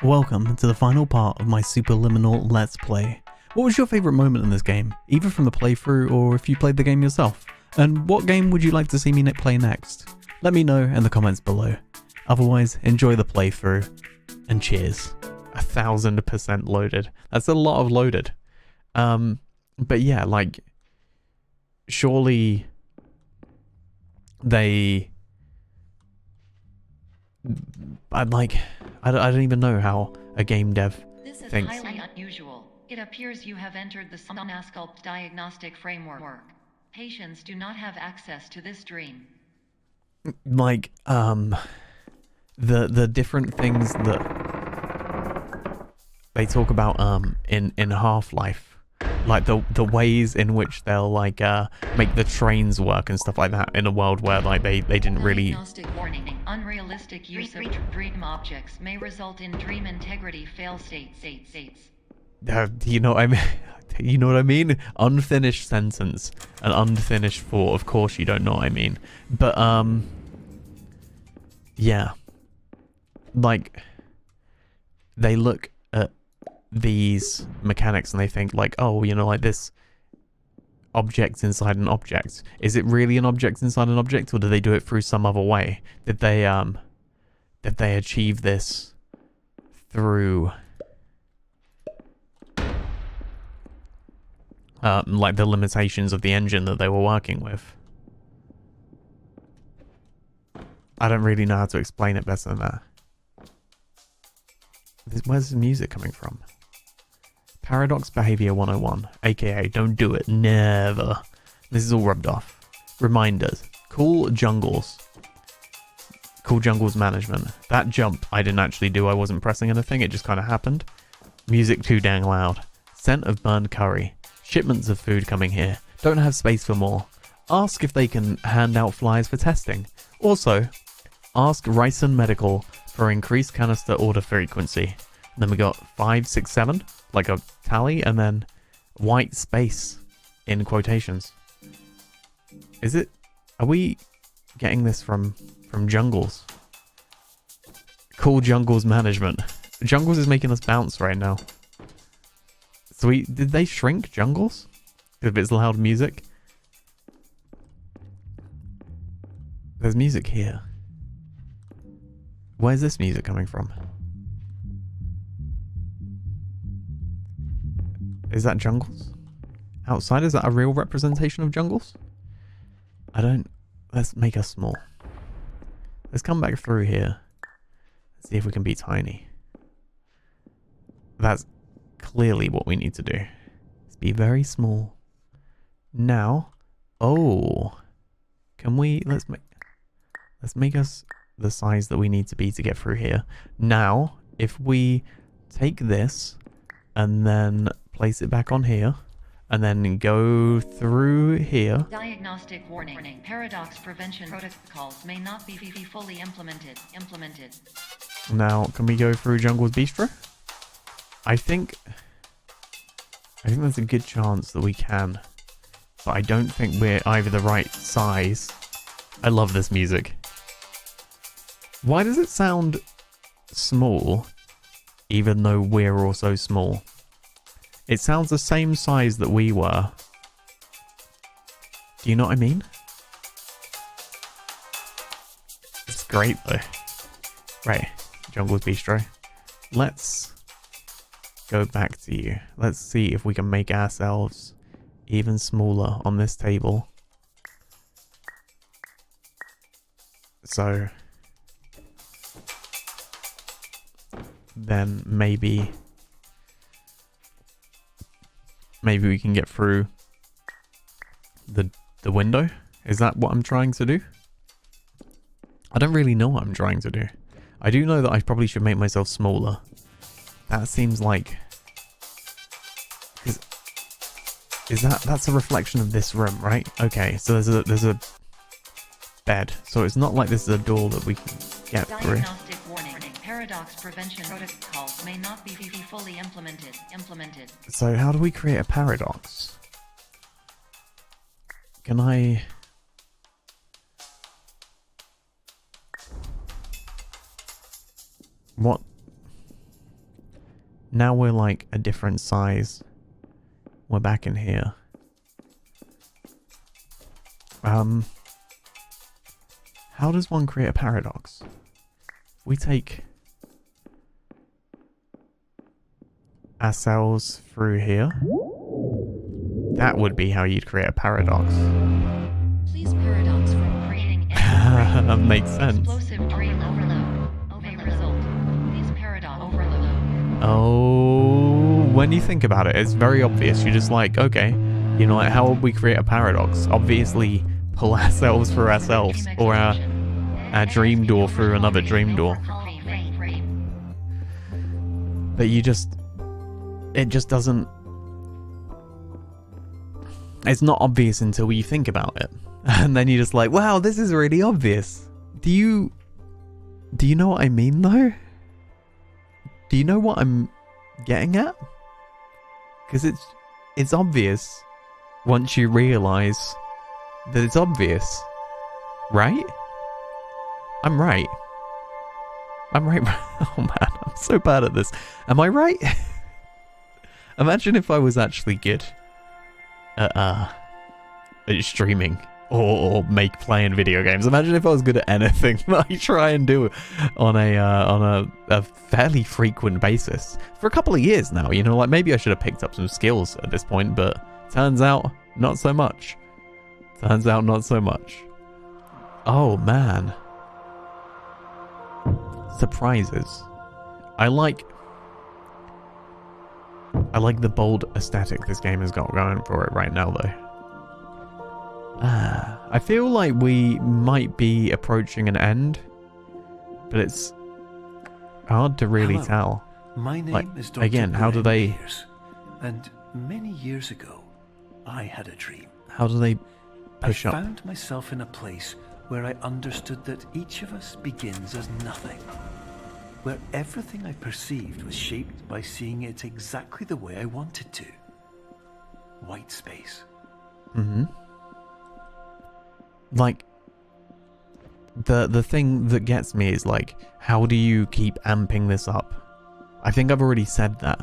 Welcome to the final part of my Superliminal Let's Play. What was your favourite moment in this game, either from the playthrough or if you played the game yourself? And what game would you like to see me play next? Let me know in the comments below. Otherwise, enjoy the playthrough, and cheers. 1000% loaded. That's a lot of loaded. But yeah, like, surely they... I don't even know how a game dev This is thinks. highly unusual. It appears you have entered the Sonasculpt diagnostic framework. Patients do not have access to this dream. Like, the different things that they talk about in Half-Life, like the ways in which they'll like make the trains work and stuff like that in a world where like they didn't really. Diagnostic warning. Unrealistic use of dream objects may result in dream integrity fail states. You know what I mean? You know what I mean? Unfinished sentence, an unfinished thought. Of course you don't know what I mean. But yeah, like they look at these mechanics and they think like, oh, you know, like this object inside an object. Is it really an object inside an object, or do they do it through some other way? Did they achieve this through like the limitations of the engine that they were working with? I don't really know how to explain it better than that. Where's the music coming from? Paradox Behavior 101, aka don't do it, never. This is all rubbed off. Reminders. Cool jungles. Cool jungles management. That jump I didn't actually do, I wasn't pressing anything, it just kind of happened. Music too dang loud. Scent of burned curry. Shipments of food coming here. Don't have space for more. Ask if they can hand out flyers for testing. Also, ask Ryson Medical for increased canister order frequency. And then we got 5, 6, 7, like a tally, and then white space in quotations. Is it? Are we getting this from Jungles? Cool Jungles management. Jungles is making us bounce right now. So did they shrink Jungles? If it's loud music. There's music here. Where's this music coming from? Is that Jungles? Outside, is that a real representation of Jungles? I don't... Let's make us small. Let's come back through here. Let's see if we can be tiny. That's clearly what we need to do. Let's be very small. Now... Oh! Can we... Let's make us the size that we need to be to get through here. Now, if we take this and then place it back on here and then go through here. Diagnostic warning. Paradox prevention protocols may not be fully implemented. Now, can we go through Jungle's Bistro? I think there's a good chance that we can, but I don't think we're either the right size. I love this music. Why does it sound small, even though we're also small? It sounds the same size that we were. Do you know what I mean? It's great though. Right, Jungle's Bistro. Let's go back to you. Let's see if we can make ourselves even smaller on this table. So then maybe we can get through the window. Is that what I'm trying to do? I don't really know what I'm trying to do. I do know that I probably should make myself smaller. That seems like... That's a reflection of this room, right? Okay, so there's a bed. So it's not like this is a door that we can get through. Diagnostic warning. Paradox prevention protocols may not be fully implemented. So how do we create a paradox? Can I... What? Now we're like a different size. We're back in here. How does one create a paradox? We take ourselves through here. That would be how you'd create a paradox. Please paradox from creating any That makes sense. explosive dream overload. Okay, result. Please paradox overload. Oh, when you think about it, it's very obvious. You're just like, okay, you know, like, how would we create a paradox? Obviously, pull ourselves through ourselves, or our dream door through another dream door. But it just doesn't. It's not obvious until you think about it, and then you're just like, wow, this is really obvious. Do you know what I mean, though? Do you know what I'm getting at? Because it's obvious once you realize that it's obvious, right? I'm right. I'm right. Oh man, I'm so bad at this. Am I right? Imagine if I was actually good at streaming or playing video games. Imagine if I was good at anything that I try and do on a fairly frequent basis for a couple of years now. You know, like maybe I should have picked up some skills at this point, but turns out not so much. Turns out not so much. Oh man. Surprises. I like the bold aesthetic this game has got going for it right now, though. I feel like we might be approaching an end, but it's hard to really tell. My name like, is Dr. again, how do they... Pierce, and many years ago, I had a dream. How do they push up? I found myself in a place where I understood that each of us begins as nothing, where everything I perceived was shaped by seeing it exactly the way I wanted to. White space. Mm-hmm. Like, the thing that gets me is like, how do you keep amping this up? I think I've already said that.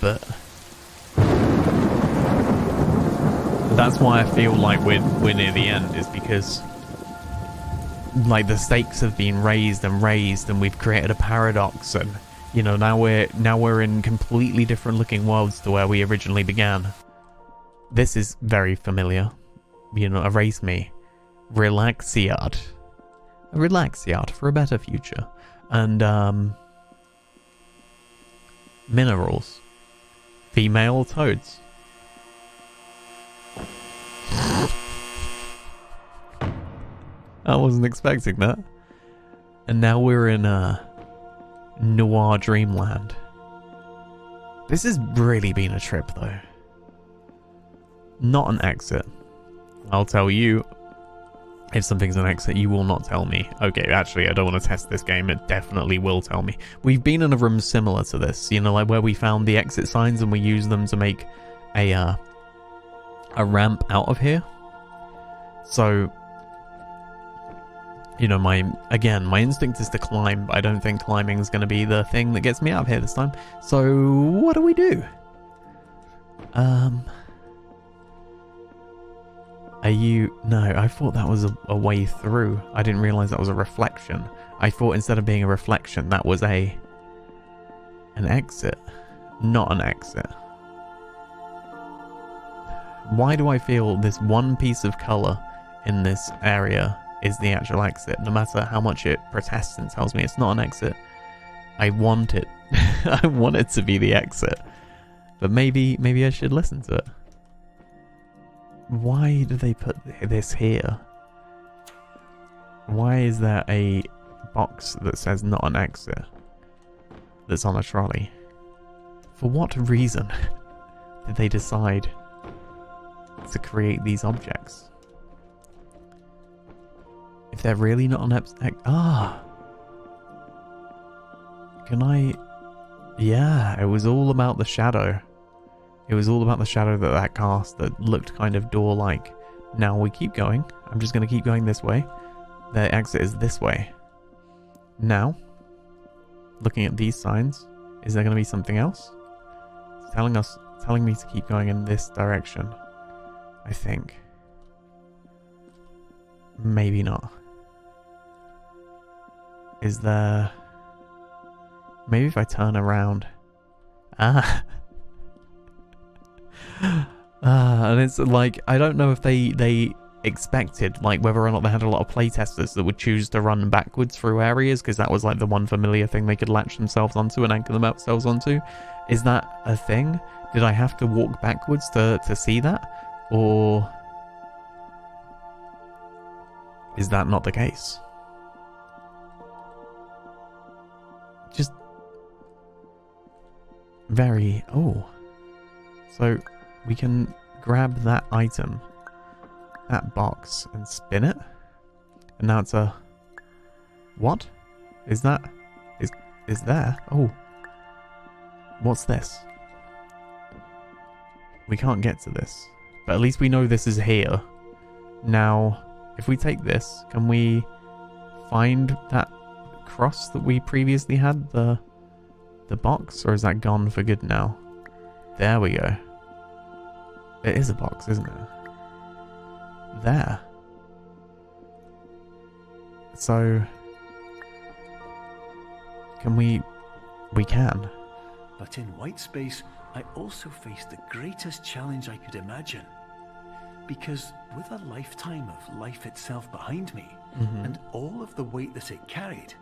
But that's why I feel like we're near the end, is because like the stakes have been raised and we've created a paradox, and you know, now we're in completely different looking worlds to where we originally began. This is very familiar. You know, erase me. Relaxiad. Relaxiad for a better future. And minerals. Female toads. I wasn't expecting that. And now we're in noir dreamland. This has really been a trip, though. Not an exit. I'll tell you if something's an exit. You will not tell me. Okay, actually, I don't want to test this game. It definitely will tell me. We've been in a room similar to this, you know, like where we found the exit signs and we used them to make a ramp out of here. So, you know, my instinct is to climb, but I don't think climbing is going to be the thing that gets me out of here this time. So, what do we do? No, I thought that was a way through. I didn't realize that was a reflection. I thought instead of being a reflection, that was an exit. Not an exit. Why do I feel this one piece of color in this area is the actual exit? No matter how much it protests and tells me it's not an exit. I want it. I want it to be the exit. But maybe I should listen to it. Why do they put this here? Why is there a box that says not an exit that's on a trolley? For what reason did they decide to create these objects? If they're really not an exit... Can I... Yeah, it was all about the shadow. It was all about the shadow that cast that looked kind of door-like. Now we keep going. I'm just going to keep going this way. The exit is this way. Now, looking at these signs, is there going to be something else? It's telling me to keep going in this direction. I think. Maybe not. Is there... Maybe if I turn around. And it's like, I don't know if they expected, like, whether or not they had a lot of playtesters that would choose to run backwards through areas, because that was like the one familiar thing they could latch themselves onto and anchor themselves onto. Is that a thing? Did I have to walk backwards to see that? Or is that not the case? Just very... Oh. So we can grab that item, that box, and spin it. And now it's a... What? Is that... Is there? Oh. What's this? We can't get to this. But at least we know this is here. Now, if we take this, can we find that cross that we previously had? The box? Or is that gone for good now? There we go. It is a box, isn't it? There. So... Can we... We can. But in white space, I also faced the greatest challenge I could imagine. Because with a lifetime of life itself behind me, and all of the weight that it carried,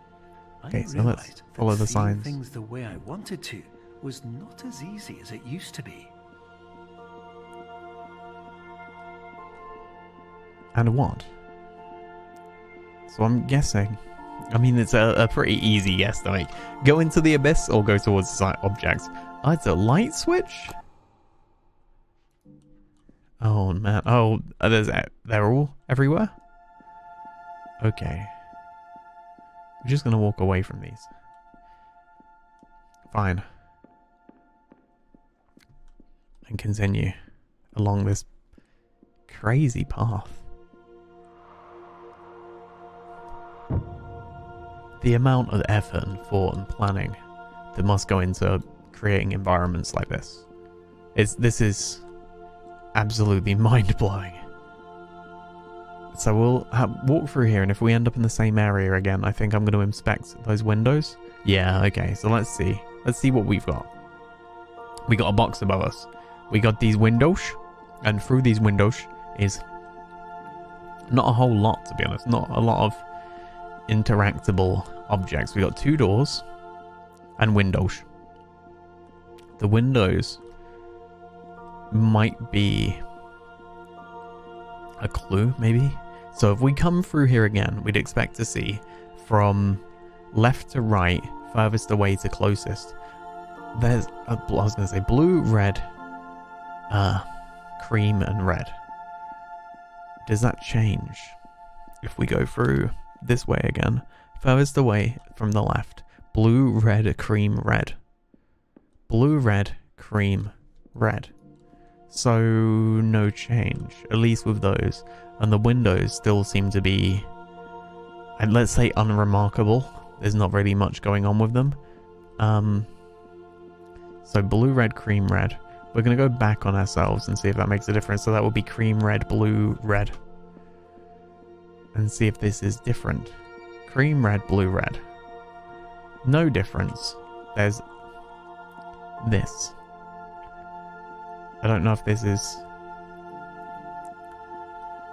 I realized follow that the seeing signs. things the way I wanted to was not as easy as it used to be. And what? So I'm guessing... I mean, it's a pretty easy guess to make. Go into the abyss or go towards the objects. Oh, it's a light switch? Oh, man. Oh, they're all everywhere? Okay. I'm just going to walk away from these. Fine. And continue along this crazy path. The amount of effort and thought and planning that must go into creating environments like this. This is absolutely mind-blowing. So we'll walk through here, and if we end up in the same area again, I think I'm going to inspect those windows. Yeah, okay, so let's see. Let's see what we've got. We got a box above us. We got these windows, and through these windows is not a whole lot, to be honest. Not a lot of interactable objects. We got 2 doors and windows. The windows might be a clue, maybe. So if we come through here again, we'd expect to see from left to right, furthest away to closest, there's I was going to say blue, red, cream, and red. Does that change if we go through this way again? Furthest away from the left, blue, red, cream, red. Blue, red, cream, red. So no change, at least with those. And the windows still seem to be, and let's say, unremarkable. There's not really much going on with them. So blue, red, cream, red. We're going to go back on ourselves and see if that makes a difference. So that would be cream, red, blue, red. And see if this is different. Cream, red, blue, red. No difference. There's this. I don't know if this is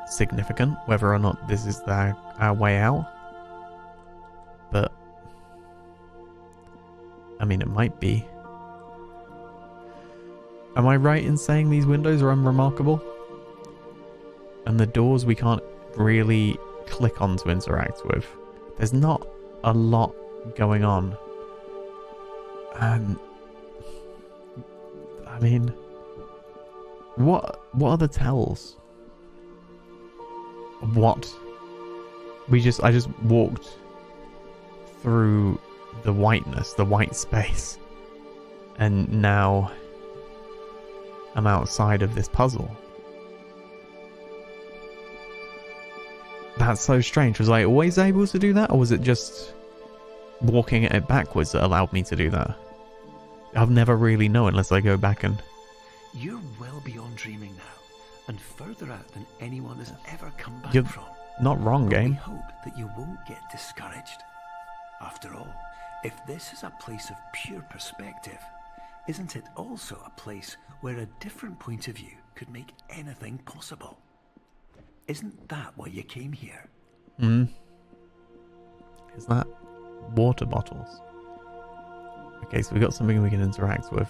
significant, whether or not this is our way out. But, I mean, it might be. Am I right in saying these windows are unremarkable? And the doors we can't really click on to interact with. There's not a lot going on. And I mean, what are the tells? What? I just walked through the whiteness, the white space, and now I'm outside of this puzzle. That's so strange. Was I always able to do that, or was it just walking it backwards that allowed me to do that. I'll never really know unless I go back and... You're well beyond dreaming now, and further out than anyone has ever come back You're from. not wrong, But we game. hope that you won't get discouraged. After all, if this is a place of pure perspective, isn't it also a place where a different point of view could make anything possible? Isn't that why you came here? Is that water bottles? Okay, so we got something we can interact with.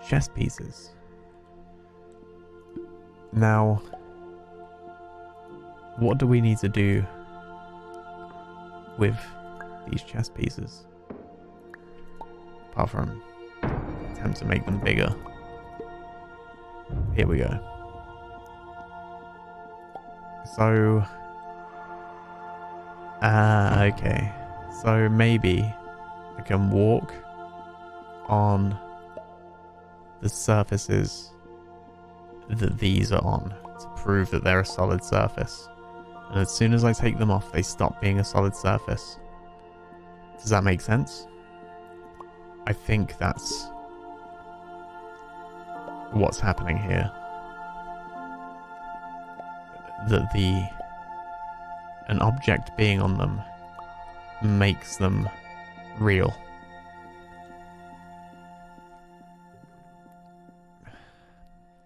Chess pieces. Now, what do we need to do with these chess pieces? Apart from attempt to make them bigger. Here we go. So, okay. So maybe I can walk on the surfaces that these are on to prove that they're a solid surface. And as soon as I take them off, they stop being a solid surface. Does that make sense? I think that's what's happening here. That an object being on them makes them real.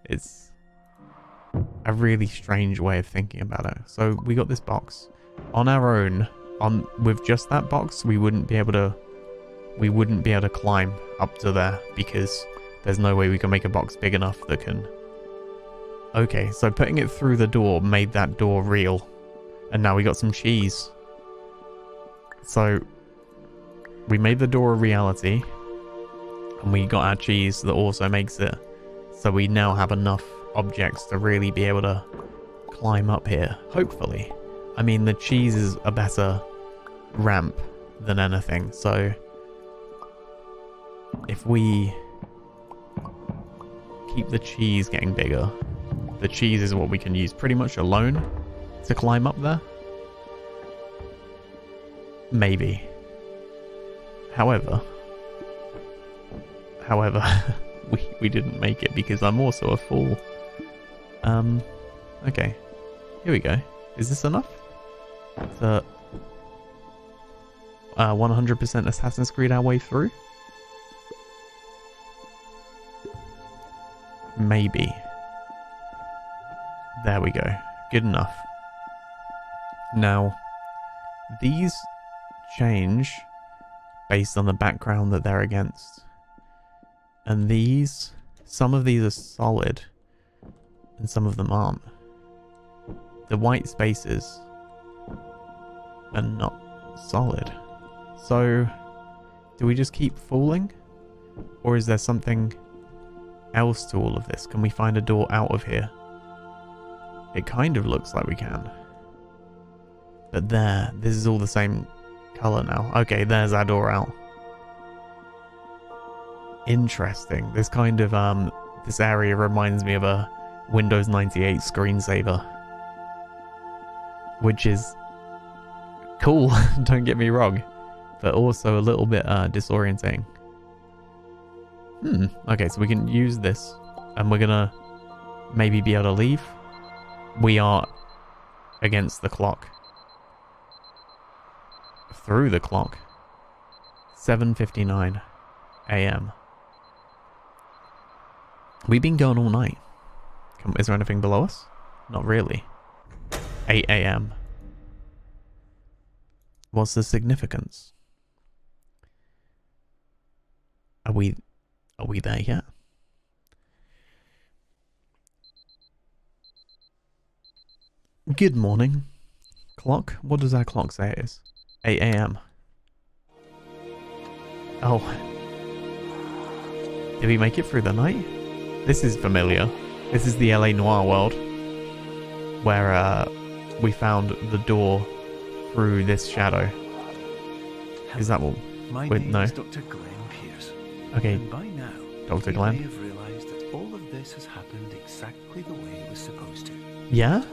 It's a really strange way of thinking about it. So we got this box. On our own, with just that box, we wouldn't be able to climb up to there because there's no way we can make a box big enough that can... Okay, so putting it through the door made that door real. And now we got some cheese. So we made the door a reality. And we got our cheese that also makes it. So we now have enough objects to really be able to climb up here. Hopefully. I mean, the cheese is a better ramp than anything. So if we keep the cheese getting bigger, the cheese is what we can use pretty much alone to climb up there. Maybe. However, we didn't make it because I'm also a fool. Okay. Here we go. Is this enough? To 100% Assassin's Creed our way through? Maybe. There we go. Good enough. Now, these change based on the background that they're against. And these, some of these are solid and some of them aren't. The white spaces are not solid. So, do we just keep fooling? Or is there something else to all of this? Can we find a door out of here? It kind of looks like we can. But there, this is all the same color now. Okay, there's our door out. Interesting. This kind of, this area reminds me of a Windows 98 screensaver. Which is cool, don't get me wrong. But also a little bit disorientating. Okay, so we can use this. And we're gonna maybe be able to leave. We are against the clock. Through the clock. 7:59 a.m. We've been going all night. Is there anything below us? Not really. 8 a.m. What's the significance? Are we there yet? Good morning. Clock? What does our clock say it is? 8 a.m. Oh. Did we make it through the night? This is familiar. This is the LA Noire world. Where we found the door through this shadow. Is that what? My Wait, name no. is Dr. Glenn Pierce. Okay, And by now, Dr. you Glenn. may have realised that all of this has happened exactly the way it was supposed to. Yeah?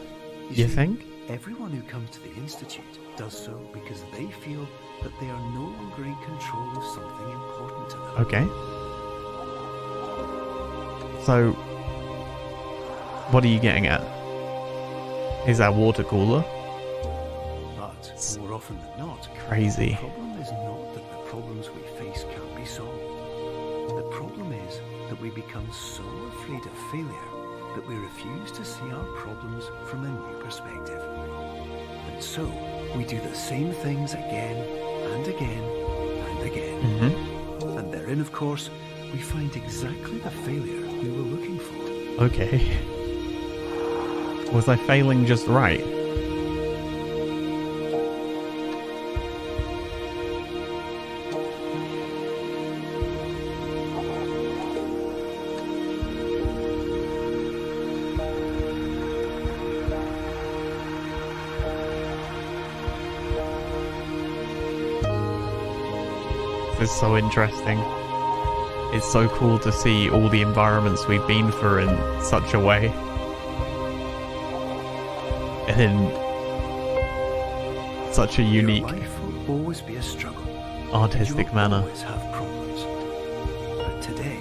You You see, think? Everyone who comes to the Institute does so because they feel that they are no longer in control of something important to them. Okay. So, what are you getting at? Is that water cooler? But more often than not, Crazy. the problem is not that the problems we face can't be solved. The problem is that we become so afraid of failure that we refuse to see our problems from a new perspective. And so, we do the same things again and again and again. Mm-hmm. And therein, of course, we find exactly the failure we were looking for. Okay. Was I failing just right? This is so interesting. It's so cool to see all the environments we've been through in such a way. And in such a unique, Your life will always be a struggle. artistic You will manner. always have problems. But today,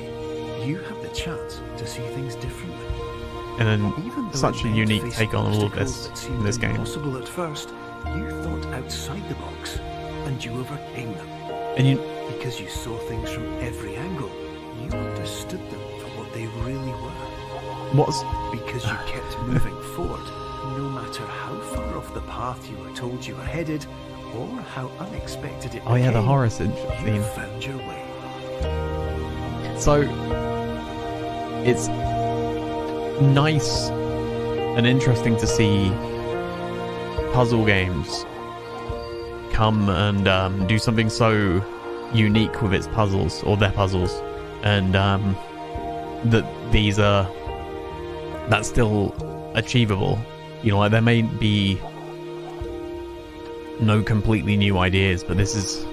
you have the chance to see things differently. And then Even though such it a meant unique facing take on all of obstacles this that in seemed this game. impossible at first, you thought outside the box, and you overcame them. And you, Because you saw things from every angle, you understood them for what they really were. what's Because you kept moving forward, no matter how far off the path you were told you were headed, or how unexpected it oh yeah, the became, horror scene. you found your way. So it's nice and interesting to see puzzle games come and do something so unique with its puzzles, or their puzzles, and that these are that's still achievable. You know, like there may be no completely new ideas, but this is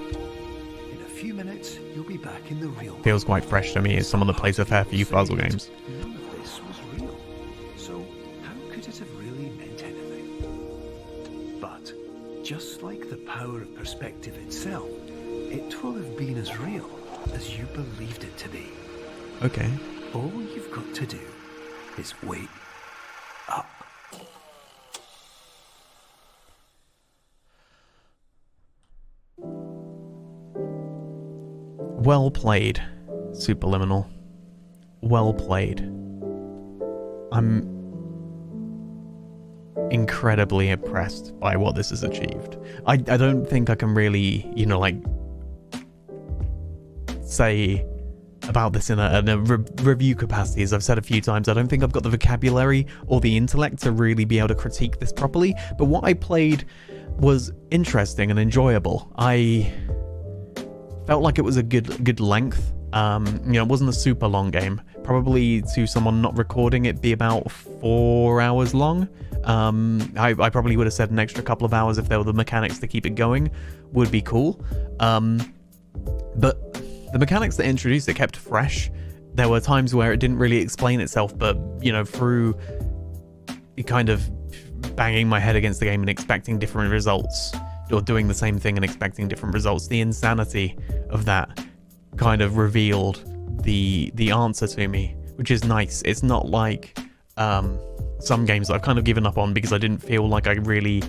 In a few minutes, you'll be back in the real world. feels quite fresh to me as someone that plays a fair few puzzle games. None of this was real. So how could it have really meant anything? But just like the power of perspective itself, it will have been as real as you believed it to be. Okay. All you've got to do is wait up. Well played, Superliminal. Well played. I'm incredibly impressed by what this has achieved. I don't think I can really, you know, like, say about this in a review capacity. As I've said a few times, I don't think I've got the vocabulary or the intellect to really be able to critique this properly, but what I played was interesting and enjoyable. I felt like it was a good length. You know, it wasn't a super long game. Probably to someone not recording, it'd be about 4 hours long. I probably would have said an extra couple of hours if there were the mechanics to keep it going. Would be cool. But the mechanics that introduced it kept fresh. There were times where it didn't really explain itself, but, you know, through kind of banging my head against the game and expecting different results, or doing the same thing and expecting different results, the insanity of that kind of revealed the answer to me, which is nice. It's not like some games that I've kind of given up on because I didn't feel like I really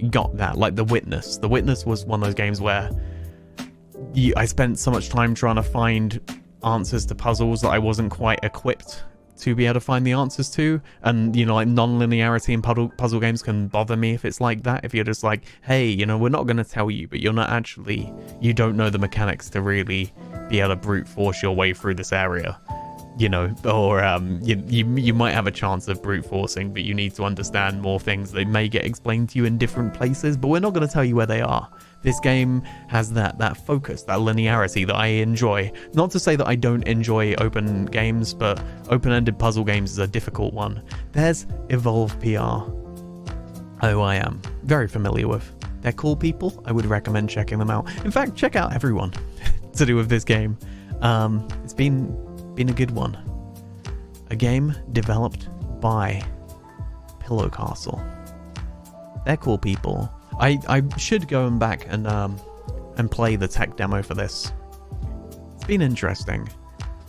got that, like The Witness. The Witness was one of those games where I spent so much time trying to find answers to puzzles that I wasn't quite equipped to be able to find the answers to. And, you know, like, non-linearity in puzzle games can bother me if it's like that. If you're just like, hey, you know, we're not going to tell you, but you're not actually, you don't know the mechanics to really be able to brute force your way through this area, you know, or you might have a chance of brute forcing, but you need to understand more things. They may get explained to you in different places, but we're not going to tell you where they are. This game has that focus, that linearity that I enjoy. Not to say that I don't enjoy open games, but open-ended puzzle games is a difficult one. There's Evolve PR, who I am very familiar with. They're cool people. I would recommend checking them out. In fact, check out everyone to do with this game. It's been a good one. A game developed by Pillow Castle. They're cool people. I should go back and play the tech demo for this. It's been interesting.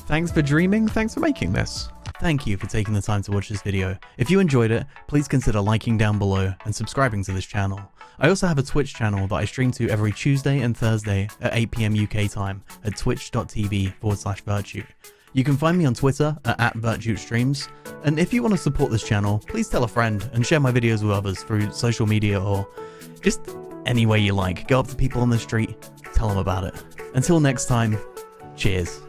Thanks for dreaming, thanks for making this. Thank you for taking the time to watch this video. If you enjoyed it, please consider liking down below and subscribing to this channel. I also have a Twitch channel that I stream to every Tuesday and Thursday at 8 PM UK time at twitch.tv/Virtute. You can find me on Twitter at @VirtuteStreams, and if you want to support this channel, please tell a friend and share my videos with others through social media or just any way you like. Go up to people on the street, tell them about it. Until next time, cheers.